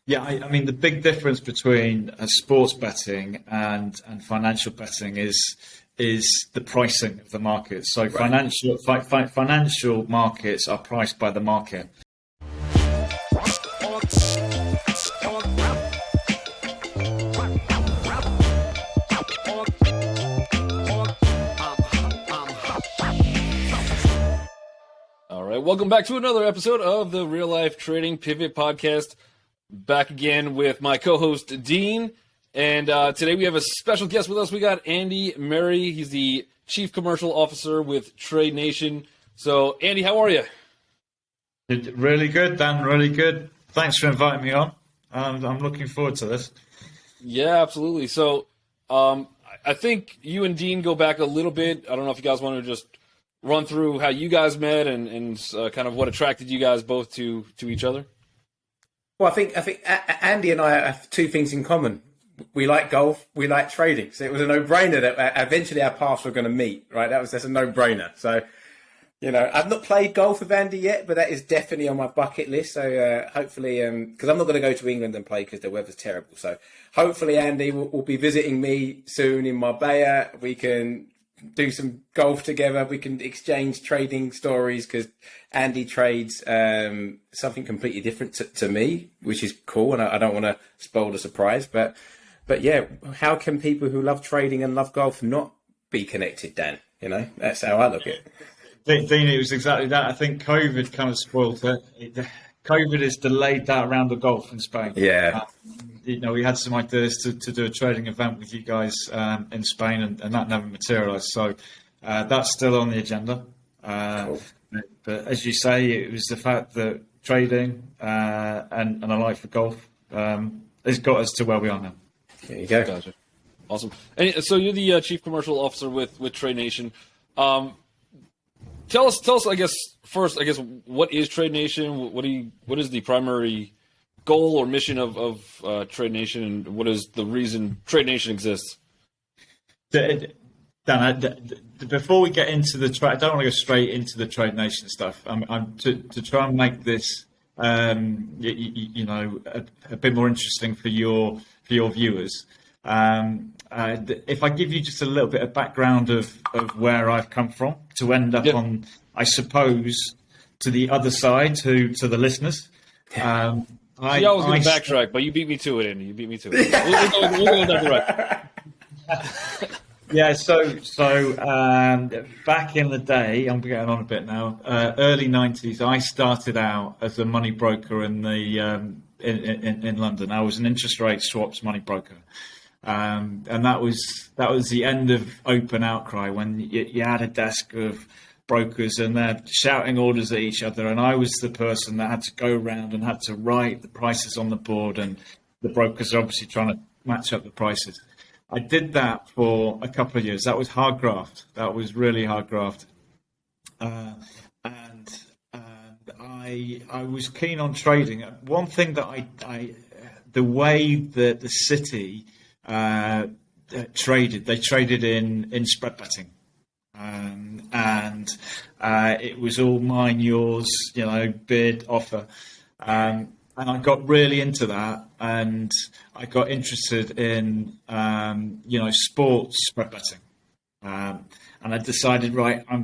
Yeah, I mean, the big difference between sports betting and financial betting is the pricing of the market. So Right. financial markets are priced by the market. All right, welcome back to another episode of the Real Life Trading Pivot Podcast. Back again with my co-host Dean, and today we have a special guest with us. We got Andy Murray. He's the Chief Commercial Officer with TradeNation. So, Andy, how are you? Really good, Dan. Really good. Thanks for inviting me on. I'm looking forward to this. Yeah, absolutely. So, I think you and Dean go back a little bit. I don't know if you guys want to just run through how you guys met and kind of what attracted you guys both to each other. Well, I think Andy and I have two things in common. We like golf, we like trading. So it was a no-brainer that eventually our paths were going to meet, right? That's a no-brainer. So, I've not played golf with Andy yet, but that is definitely on my bucket list. So hopefully, because I'm not going to go to England and play because the weather's terrible. So hopefully Andy will be visiting me soon in Marbella. We can do some golf together. We can exchange trading stories because Andy trades something completely different to me, which is cool. And I don't want to spoil the surprise, but yeah, how can people who love trading and love golf not be connected, Dan? That's how I look at it. Dean, it was exactly that. I think COVID kind of spoiled it. COVID has delayed that round of golf in Spain. Yeah. We had some ideas to do a trading event with you guys in Spain, and that never materialised. So that's still on the agenda. Cool. But as you say, it was the fact that trading and a life for golf has got us to where we are now. There you go. Gotcha. Awesome. And so you're the Chief Commercial Officer with TradeNation. Tell us, I guess, first, what is TradeNation? What is the primary goal or mission of TradeNation, and what is the reason TradeNation exists? Dan, before we get into the trade, I don't want to go straight into the TradeNation stuff. I'm to try and make this, a bit more interesting for your viewers. If I give you just a little bit of background of where I've come from to end up on, I suppose, to the other side, to the listeners. I was going to backtrack, but you beat me to it, Andy. You beat me to it. We'll go that direction. Yeah, so back in the day, I'm getting on a bit now. Early '90s, I started out as a money broker in London. I was an interest rate swaps money broker, and that was the end of open outcry when you had a desk of brokers and they're shouting orders at each other, and I was the person that had to go around and had to write the prices on the board, and the brokers are obviously trying to match up the prices. I did that for a couple of years. That was hard graft. That was really hard graft. And I was keen on trading. One thing that the way that the city traded, they traded in spread betting. And it was all mine, yours, bid, offer. And I got really into that, and I got interested in, sports spread betting. And I decided, right, I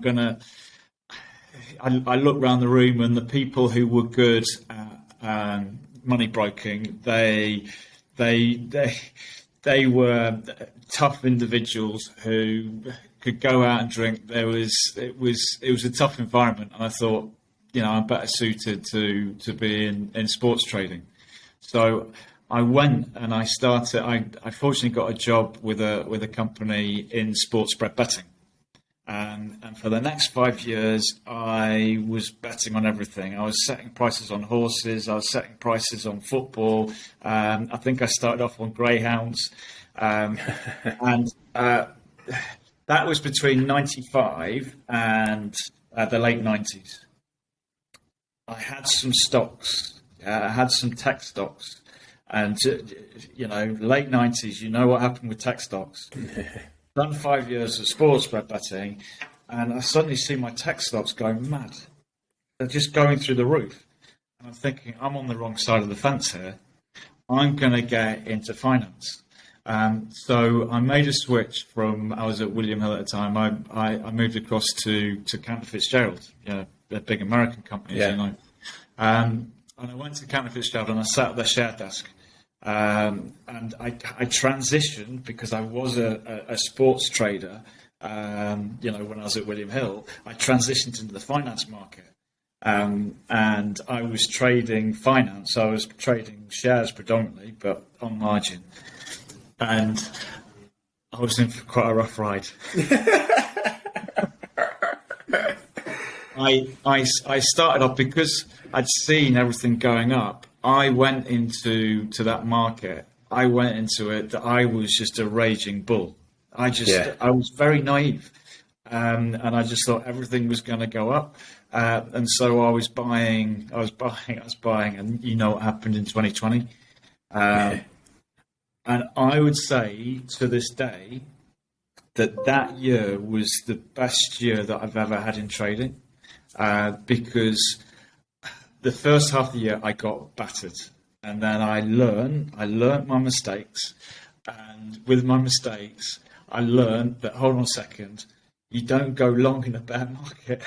looked around the room, and the people who were good at money broking, they were tough individuals who could go out and drink. It was a tough environment, and I thought, I'm better suited to be in sports trading. So I went and I started. I fortunately got a job with a company in sports spread betting, and for the next 5 years I was betting on everything. I was setting prices on horses. I was setting prices on football. I think I started off on greyhounds, and that was between '95 and the late '90s. I had some stocks. I had some tech stocks, and late '90s. You know what happened with tech stocks. Done 5 years of sports spread betting, and I suddenly see my tech stocks going mad. They're just going through the roof, and I'm thinking I'm on the wrong side of the fence here. I'm going to get into finance. So I made a switch from, I was at William Hill at the time. I moved across to Cantor Fitzgerald, a big American company, as you know. And I went to Cantor Fitzgerald and I sat at their share desk. And I transitioned because I was a sports trader. When I was at William Hill, I transitioned into the finance market. And I was trading finance. I was trading shares predominantly, but on margin. And I was in for quite a rough ride. I started off because I'd seen everything going up. I went into that market. I went into it that I was just a raging bull. I was very naive, and I just thought everything was going to go up. And so I was buying, and you know what happened in 2020. And I would say to this day that year was the best year that I've ever had in trading, because the first half of the year I got battered, and then I learned my mistakes, and with my mistakes I learned that, hold on a second, you don't go long in a bear market.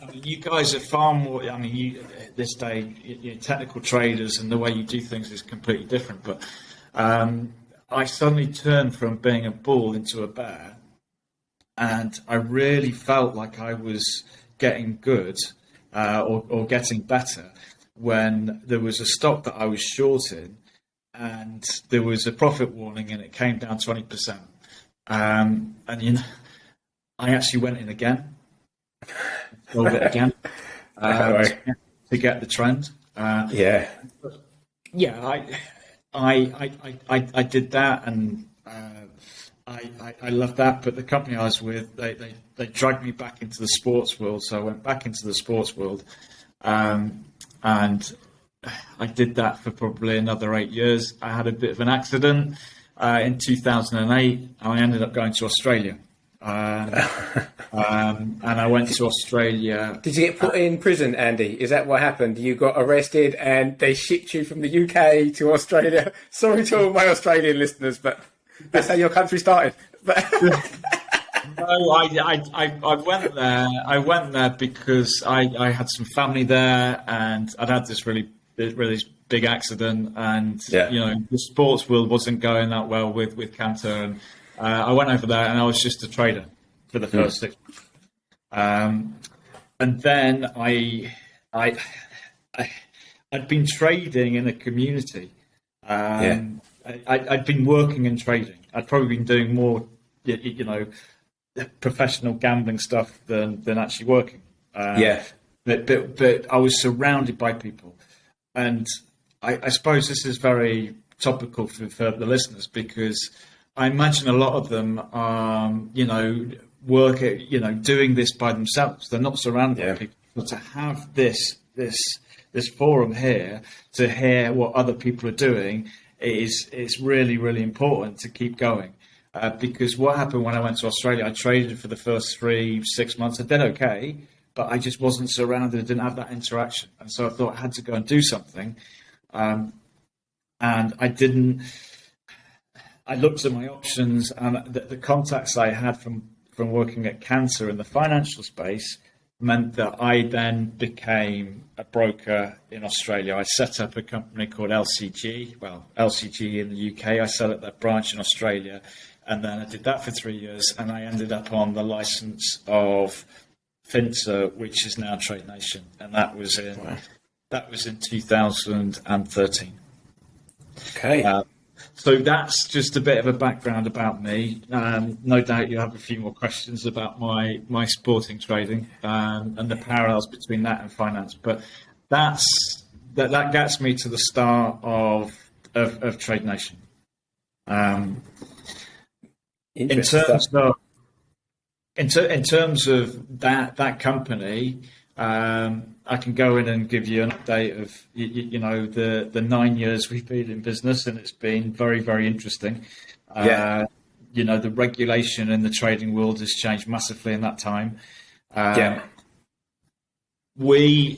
I mean, you guys are far more. I mean, this day, you're technical traders, and the way you do things is completely different. But I suddenly turned from being a bull into a bear, and I really felt like I was getting good or getting better when there was a stock that I was shorting, and there was a profit warning, and it came down 20%. And I actually went in again. Sold it again to get the trend. I did that, and I loved that. But the company I was with, they dragged me back into the sports world, so I went back into the sports world, and I did that for probably another 8 years. I had a bit of an accident in 2008, and I ended up going to Australia. And I went to Australia. Did you get put in prison, Andy? Is that what happened? You got arrested and they shipped you from the UK to Australia? Sorry to all my Australian listeners, but that's how your country started. No, I went there. I went there because I had some family there, and I'd had this really big accident, and the sports world wasn't going that well with Cantor, and I went over there, and I was just a trader for the first 6 months. And then I'd been trading in a community. I'd been working and trading. I'd probably been doing more, professional gambling stuff than actually working. But I was surrounded by people, and I suppose this is very topical for the listeners, because I imagine a lot of them are, work at, doing this by themselves. They're not surrounded by people. But to have this forum here to hear what other people are doing is really, really important to keep going. Because what happened when I went to Australia, I traded for the first 3-6 months. I did okay, but I just wasn't surrounded. I didn't have that interaction. And so I thought I had to go and do something. And I didn't. I looked at my options, and the contacts I had from working at Cantor in the financial space meant that I then became a broker in Australia. I set up a company called LCG. Well, LCG in the UK. I set up that branch in Australia, and then I did that for 3 years, and I ended up on the license of FINSA, which is now TradeNation, and that was in 2013. Okay. So that's just a bit of a background about me. No doubt you'll have a few more questions about my sporting trading and the parallels between that and finance. But that gets me to the start of TradeNation. In terms of that company, I can go in and give you an update of the 9 years we've been in business, and it's been very, very interesting. The regulation in the trading world has changed massively in that time. we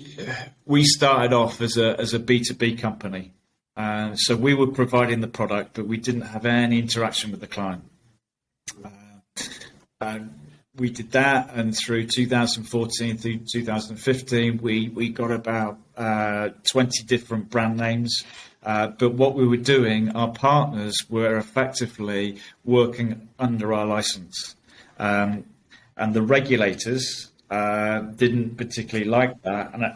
started off as a B2B company. So we were providing the product, but we didn't have any interaction with the client. And we did that, and through 2014 through 2015, we got about 20 different brand names. But what we were doing, our partners were effectively working under our license. And the regulators didn't particularly like that. And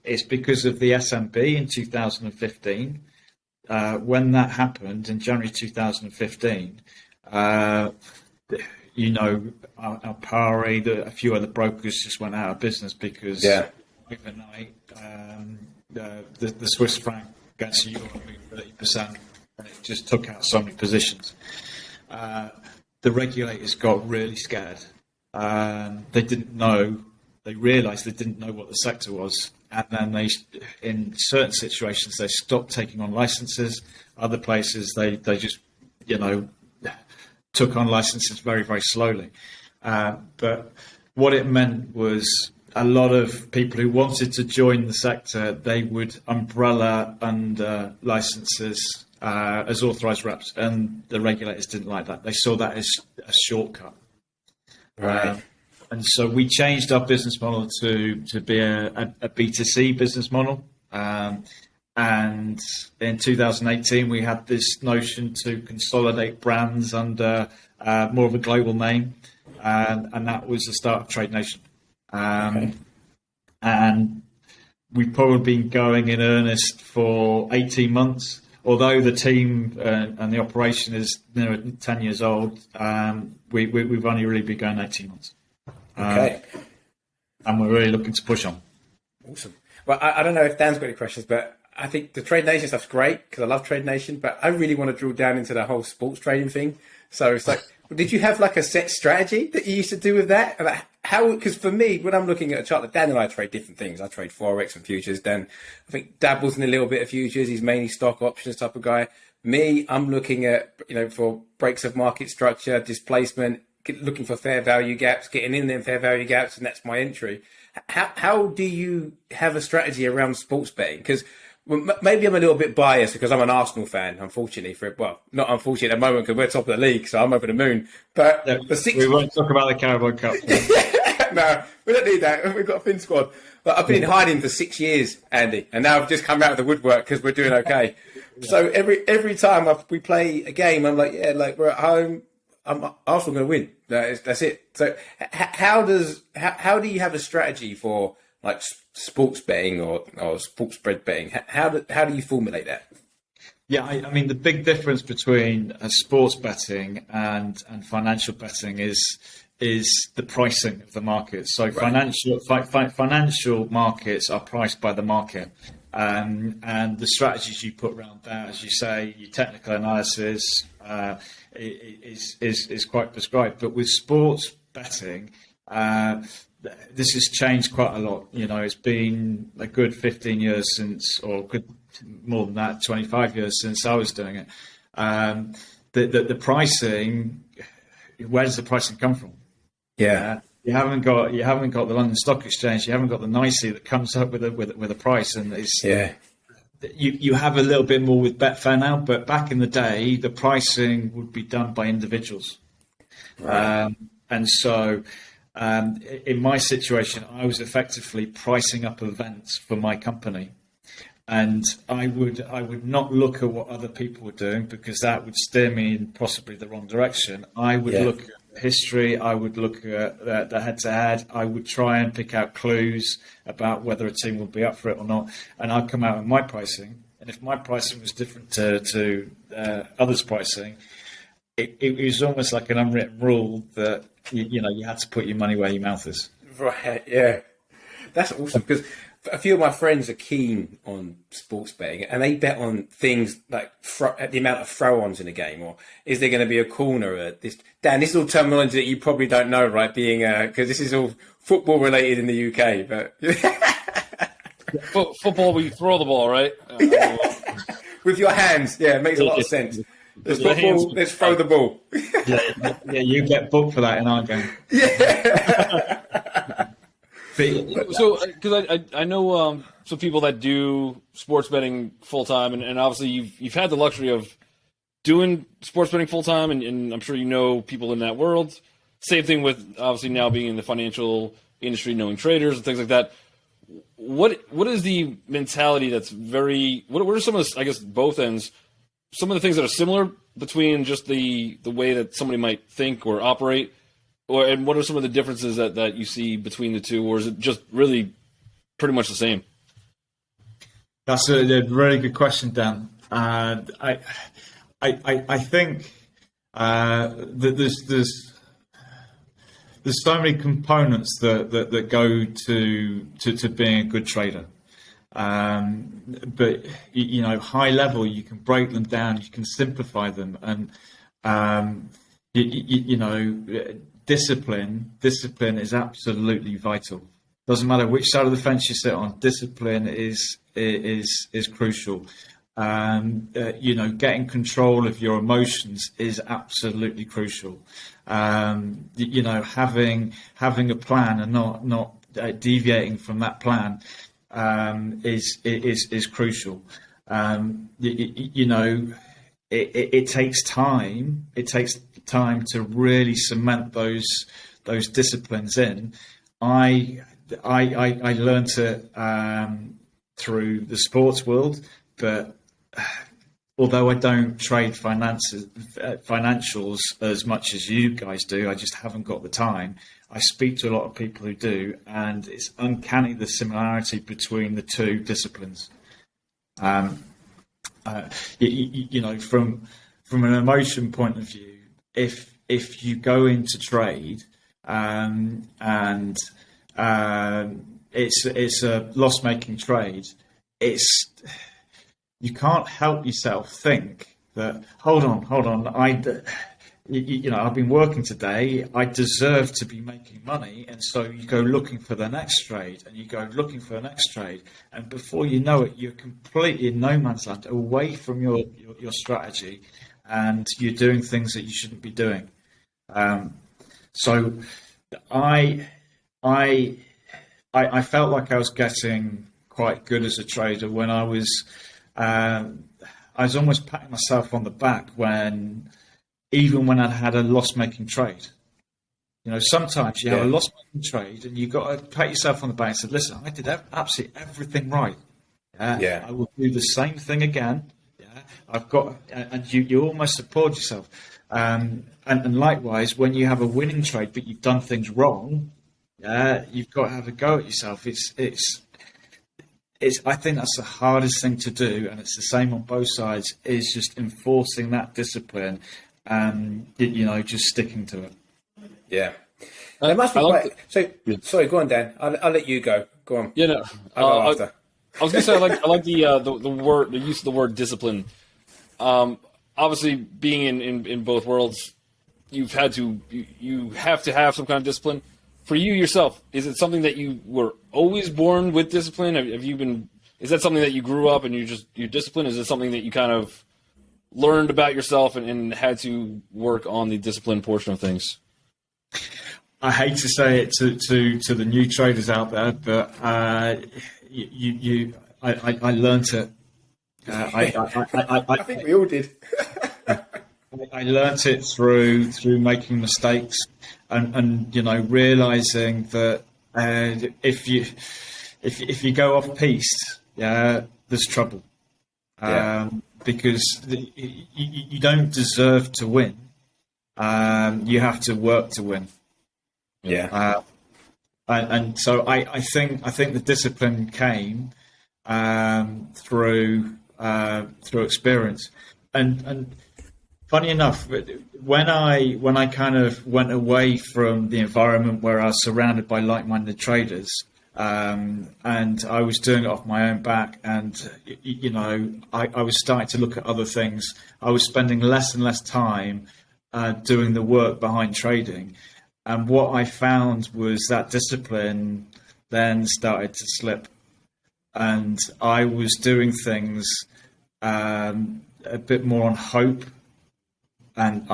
it's because of the SMB in 2015. When that happened in January 2015, our Pari, a few other brokers just went out of business because overnight the Swiss franc against the euro moved 30%, and it just took out so many positions. The regulators got really scared. They didn't know. They realised they didn't know what the sector was, and then in certain situations, they stopped taking on licenses. Other places, they just, took on licenses very, very slowly. But what it meant was a lot of people who wanted to join the sector, they would umbrella under licenses as authorised reps, and the regulators didn't like that. They saw that as a shortcut. Right. And so we changed our business model to be a B2C business model. And in 2018, we had this notion to consolidate brands under more of a global name. And that was the start of TradeNation. And we've probably been going in earnest for 18 months. Although the team and the operation is 10 years old, we've only really been going 18 months. Okay. And we're really looking to push on. Awesome. Well, I don't know if Dan's got any questions, but I think the TradeNation stuff's great because I love TradeNation, but I really want to drill down into the whole sports trading thing. So it's like, did you have like a set strategy that you used to do with that? And like, how? Because for me, when I'm looking at a chart, Dan and I trade different things. I trade Forex and futures. Dan, I think, dabbles in a little bit of futures. He's mainly stock options type of guy. Me, I'm looking at, for breaks of market structure, displacement, looking for fair value gaps, getting in them fair value gaps, and that's my entry. How do you have a strategy around sports betting? Because maybe I'm a little bit biased because I'm an Arsenal fan, unfortunately. Not unfortunately at the moment because we're top of the league, so I'm over the moon. But we won't talk about the Carabao Cup. No, we don't need that. We've got a thin squad. But I've been in hiding for 6 years, Andy, and now I've just come out of the woodwork because we're doing okay. So every time we play a game, I'm like, we're at home. Arsenal going to win. That's it. So how do you have a strategy for like sports betting or sports spread betting? How do you formulate that? Yeah, I mean the big difference between sports betting and financial betting is the pricing of the market. So right. Financial markets are priced by the market. And the strategies you put around that, as you say, your technical analysis is quite prescribed. But with sports betting, this has changed quite a lot. It's been a good 15 years since, or good more than that, 25 years since I was doing it. The pricing, where does the pricing come from? Yeah. You haven't got the London Stock Exchange. You haven't got the NYSE that comes up with a price, and it's You have a little bit more with Betfair now, but back in the day, the pricing would be done by individuals, right. And so in my situation, I was effectively pricing up events for my company, and I would not look at what other people were doing because that would steer me in possibly the wrong direction. I would look at history, I would look at the head-to-head, I would try and pick out clues about whether a team would be up for it or not, and I'd come out with my pricing. And if my pricing was different to others' pricing, it was almost like an unwritten rule that you had to put your money where your mouth is. Right, yeah. That's awesome because a few of my friends are keen on sports betting and they bet on things like the amount of throw-ons in a game, or is there going to be a corner? Dan, this is all terminology that you probably don't know, right? Being because this is all football related in the UK, but football, we throw the ball, right? With your hands, it makes a lot of sense. There's football, let's throw the ball. Yeah, you get booked for that in our game. Yeah. So, because I know some people that do sports betting full time, and obviously you've had the luxury of doing sports betting full time, and I'm sure you know people in that world. Same thing with obviously now being in the financial industry, knowing traders and things like that. What is the mentality that's very? What are some of the, I guess both ends? Some of the things that are similar between just the way that somebody might think or operate, and what are some of the differences that you see between the two, or is it just really pretty much the same? That's a really good question, Dan. I think that there's so many components that go to being a good trader. But high level, you can break them down, you can simplify them, and discipline is absolutely vital. Doesn't matter which side of the fence you sit on, discipline is crucial. Getting control of your emotions is absolutely crucial. Having a plan and not deviating from that plan is crucial. It takes time. It takes time to really cement those disciplines in. I learned it through the sports world, but although I don't trade financials as much as you guys do, I just haven't got the time. I speak to a lot of people who do, and it's uncanny the similarity between the two disciplines. From an emotion point of view, if you go into trade and it's a loss-making trade, you can't help yourself think that hold on, I've been working today, I deserve to be making money, and so you go looking for the next trade, and you go looking for the next trade, and before you know it, you're completely in no man's land, away from your strategy, and you're doing things that you shouldn't be doing. So I felt like I was getting quite good as a trader when I was almost patting myself on the back even when I'd had a loss-making trade. Sometimes you have a loss-making trade and you've got to pat yourself on the back and say, listen, I did absolutely everything right. Yeah. I will do the same thing again. Yeah. I've got, and you almost applaud yourself. And likewise, when you have a winning trade, but you've done things wrong, you've got to have a go at yourself. I think that's the hardest thing to do, and it's the same on both sides, is just enforcing that discipline and, just sticking to it. Yeah. It must be quite... Sorry, go on, Dan. I'll let you go. Go on. Yeah, no. I'll go after. I was going to say, I like the use of the word discipline. Obviously, being in both worlds, you have to have some kind of discipline. For you yourself, is it something that you were always born with discipline? Is that something that you grew up and you're disciplined? Is it something that you kind of learned about yourself and had to work on the discipline portion of things? I hate to say it to the new traders out there, but I learned it. I think we all did. I learnt it through making mistakes and realizing that if you go off piste, there's trouble. Because you don't deserve to win. You have to work to win. Yeah. And so I think the discipline came through experience. And funny enough, when I kind of went away from the environment where I was surrounded by like-minded traders, and I was doing it off my own back, and I was starting to look at other things. I was spending less and less time doing the work behind trading, and what I found was that discipline then started to slip, and I was doing things a bit more on hope. And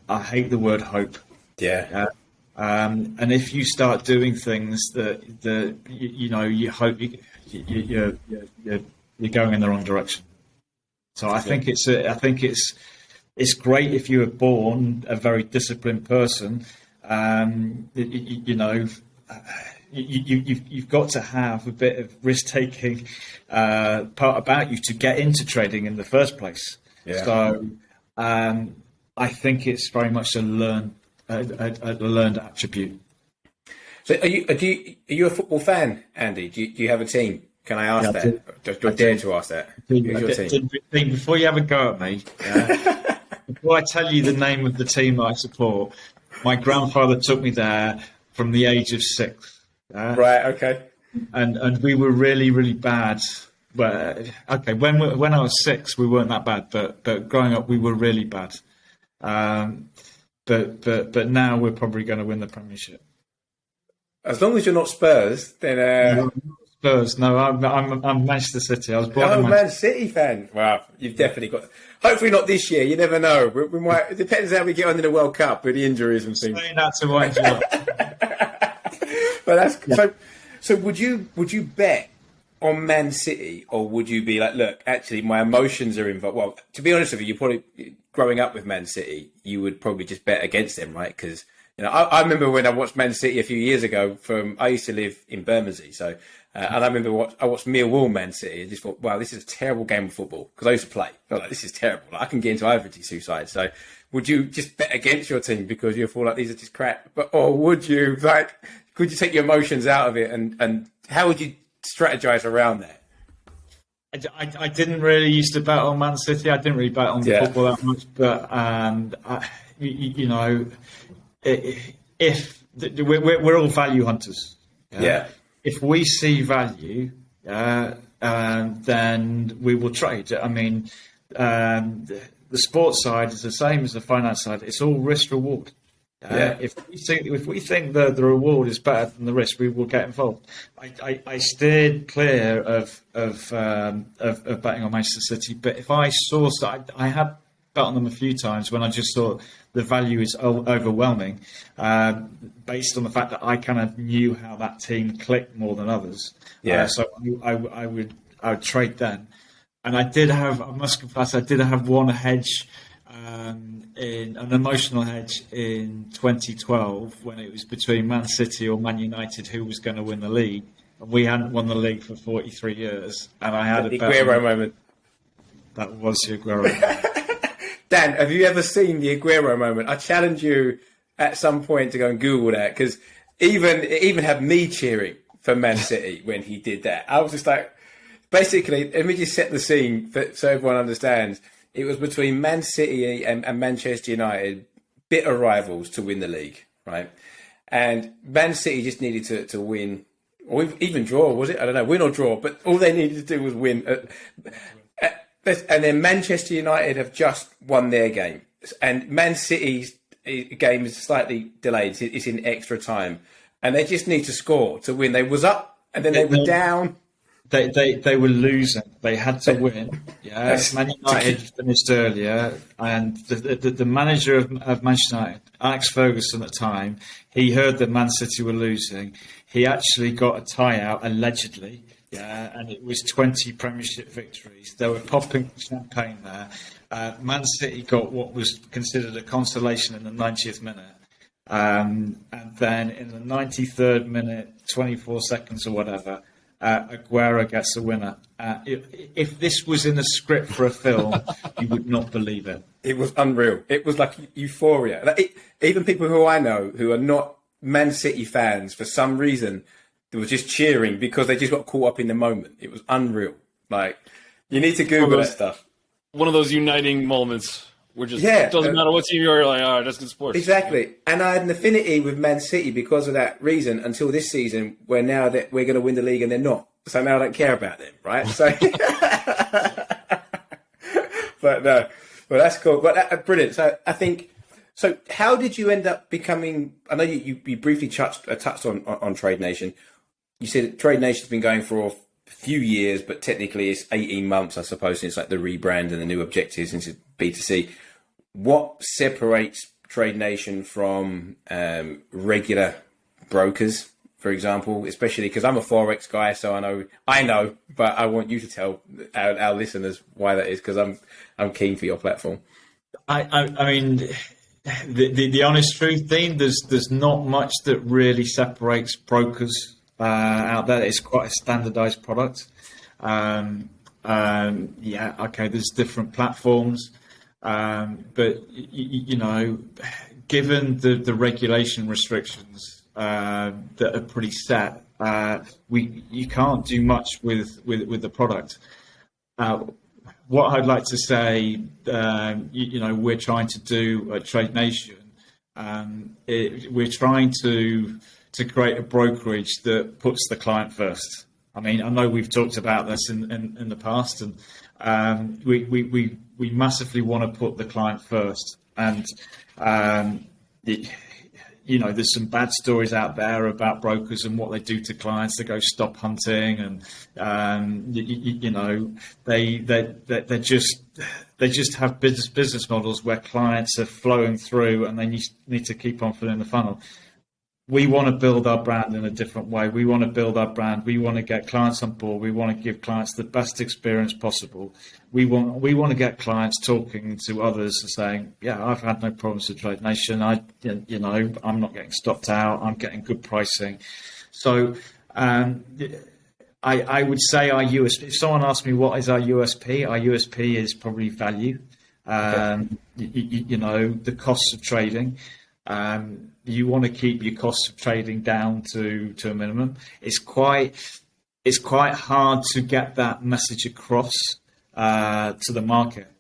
I hate the word hope. Yeah. And if you start doing things that you hope you're going in the wrong direction. So I think it's great if you were born a very disciplined person. You've got to have a bit of risk-taking part about you to get into trading in the first place. Yeah. So I think it's very much a learned attribute. So are you a football fan, Andy? Do you have a team? Can I ask that? Do I dare to ask that? Who's your team? Before you have a go at me, before I tell you the name of the team that I support, my grandfather took me there from the age of 6. Right. Okay. And we were really, really bad. But okay, when I was 6, we weren't that bad. But growing up, we were really bad. But now we're probably going to win the Premiership. As long as you're not Spurs, then. Spurs. No, I'm Manchester City. I was born in Man City fan. Wow, you've definitely got. Hopefully not this year. You never know. We might. It depends how we get on in the World Cup with the injuries and things. Saying that to wind you up. But that's so. Would you bet on Man City, or would you be like, look, actually, my emotions are involved? Well, to be honest with you, probably growing up with Man City, you would probably just bet against them, right? Because I remember when I watched Man City a few years ago. I used to live in Bermondsey, so and I remember I watched Millwall Man City and just thought, wow, this is a terrible game of football because I used to play. I felt like this is terrible. Like, I can get into either of these two sides. So, would you just bet against your team because you feel like these are just crap? Or would you could you take your emotions out of it and how would you strategize around that? I didn't really used to bet on Man City. I didn't really bet on football that much, but if we're all value hunters, if we see value, then we will trade. I mean, the sports side is the same as the finance side. It's all risk reward. If we think that the reward is better than the risk, we will get involved. I steered clear of betting on Manchester City, but if I saw, I had bet on them a few times when I just thought the value is overwhelming, based on the fact that I kind of knew how that team clicked more than others. So I would trade then, and I must confess, I did have one hedge. In an emotional hedge in 2012 when it was between Man City or Man United who was going to win the league, and we hadn't won the league for 43 years, and I had the Aguero moment. That was the Aguero moment. Dan, have you ever seen the Aguero moment? I challenge you at some point to go and Google that, because it even had me cheering for Man City when he did that. I was just like, basically, let me just set the scene so everyone understands. It was between Man City and Manchester United, bitter rivals to win the league, right? And Man City just needed to win, or even draw, was it? I don't know, win or draw, but all they needed to do was win. And then Manchester United have just won their game. And Man City's game is slightly delayed. It's in extra time. And they just need to score to win. They was up, and then they were down. They were losing. They had to win. Man United finished earlier, and the manager of Manchester United, Alex Ferguson at the time, he heard that Man City were losing. He actually got a tie out allegedly, and it was 20 Premiership victories. They were popping champagne there. Man City got what was considered a consolation in the 90th minute. And then in the 93rd minute, 24 seconds or whatever, Aguero gets the winner. If this was in a script for a film, you would not believe it. It was unreal. It was like euphoria. Even people who I know who are not Man City fans, for some reason, they were just cheering because they just got caught up in the moment. It was unreal. Like, you need to Google that stuff. One of those uniting moments. It doesn't matter what team you're like, all right, that's good sports. Exactly. And I had an affinity with Man City because of that reason until this season, where now that we're going to win the league and they're not. So now I don't care about them, right? So, but no, well, that's cool. But brilliant. So I think, so how did you end up becoming, I know you briefly touched on TradeNation. You said TradeNation's been going for a few years, but technically it's 18 months, I suppose, since like the rebrand and the new objectives into B2C. What separates TradeNation from regular brokers, for example, especially because I'm a Forex guy, so I know, but I want you to tell our listeners why that is, because I'm keen for your platform. I mean, the honest truth, Dean, there's not much that really separates brokers out there. It's quite a standardized product. Yeah, okay, there's different platforms, but given the regulation restrictions that are pretty set, you can't do much with the product. What I'd like to say, we're trying to do at TradeNation, we're trying to create a brokerage that puts the client first. I mean, I know we've talked about this in the past, and we massively want to put the client first. And there's some bad stories out there about brokers and what they do to clients. They go stop hunting, and they just have business models where clients are flowing through, and they need to keep on filling the funnel. We want to build our brand in a different way. We want to build our brand. We want to get clients on board. We want to give clients the best experience possible. We want to get clients talking to others and saying, "Yeah, I've had no problems with TradeNation. I'm not getting stopped out. I'm getting good pricing." So, I would say our USP. If someone asks me what is our USP is probably value. The costs of trading. You want to keep your costs of trading down to a minimum. It's quite hard to get that message across to the market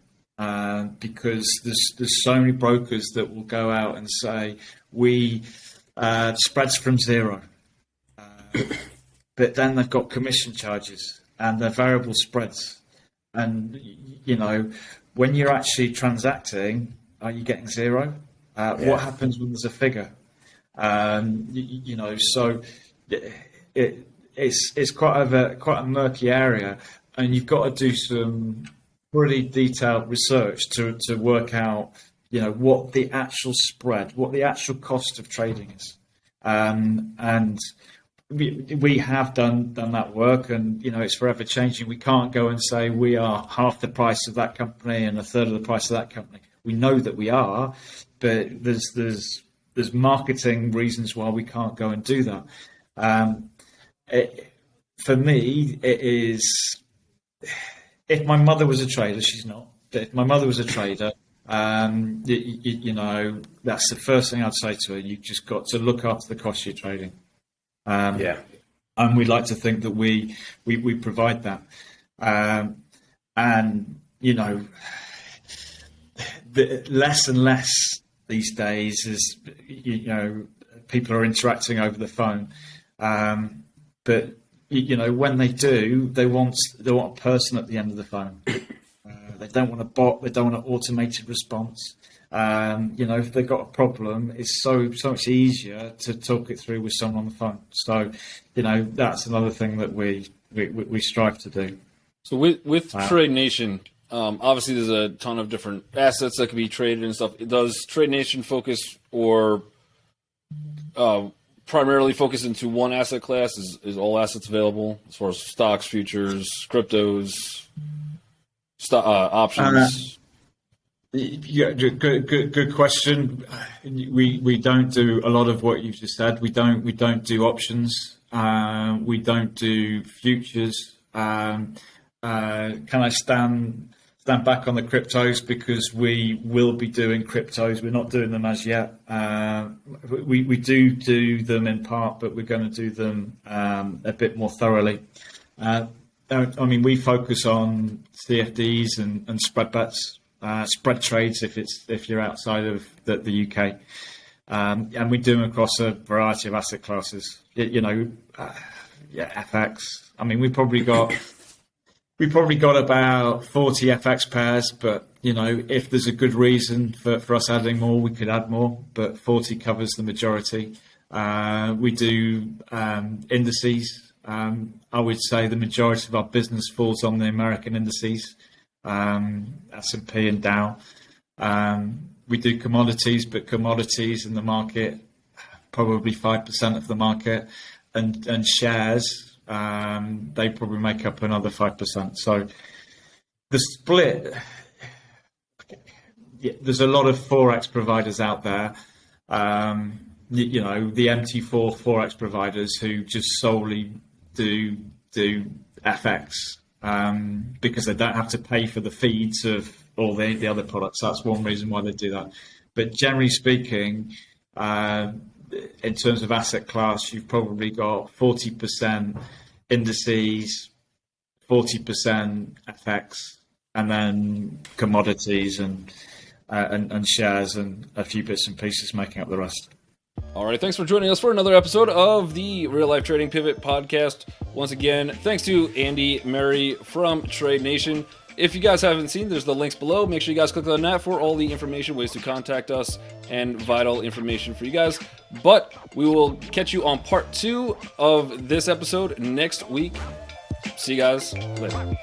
because there's so many brokers that will go out and say we spreads from zero, but then they've got commission charges and they're variable spreads, and when you're actually transacting, are you getting zero? What happens when there's a figure? So it's quite a murky area, and you've got to do some pretty detailed research to work out, what the actual spread, what the actual cost of trading is. And we have done that work, and it's forever changing. We can't go and say we are half the price of that company and a third of the price of that company. We know that we are, but there's marketing reasons why we can't go and do that. For me, it is, if my mother was a trader, she's not, but if my mother was a trader, that's the first thing I'd say to her. You just got to look after the cost you're trading. And we'd like to think that we provide that. The less and less these days is, people are interacting over the phone. But when they do, they want a person at the end of the phone. They don't want a bot. They don't want an automated response. If they've got a problem, it's so much easier to talk it through with someone on the phone. So, that's another thing that we strive to do. So with TradeNation, obviously there's a ton of different assets that can be traded and stuff. Does TradeNation focus or primarily focus into one asset class? Is all assets available as far as stocks, futures, cryptos, options? Yeah, good question. We don't do a lot of what you've just said. We don't do options. We don't do futures. Can I stand back on the cryptos because we will be doing cryptos. We're not doing them as yet. We do them in part, but we're going to do them a bit more thoroughly. We focus on CFDs and spread bets. Spread trades if you're outside of the UK, and we do them across a variety of asset classes. FX. I mean, we probably got about 40 FX pairs, but if there's a good reason for us adding more, we could add more. But 40 covers the majority. We do indices. I would say the majority of our business falls on the American indices. S&P and Dow. we do commodities, but commodities in the market, probably 5% of the market, and shares, they probably make up another 5%. So the split, there's a lot of Forex providers out there. The MT4 Forex providers who just solely do FX because they don't have to pay for the feeds of all the other products. That's one reason why they do that. But generally speaking, in terms of asset class, you've probably got 40% indices, 40% FX, and then commodities and shares and a few bits and pieces making up the rest. All right, thanks for joining us for another episode of the Real Life Trading Pivot podcast. Once again, thanks to Andy Murray from TradeNation. If you guys haven't seen, there's the links below. Make sure you guys click on that for all the information, ways to contact us, and vital information for you guys. But we will catch you on part 2 of this episode next week. See you guys later.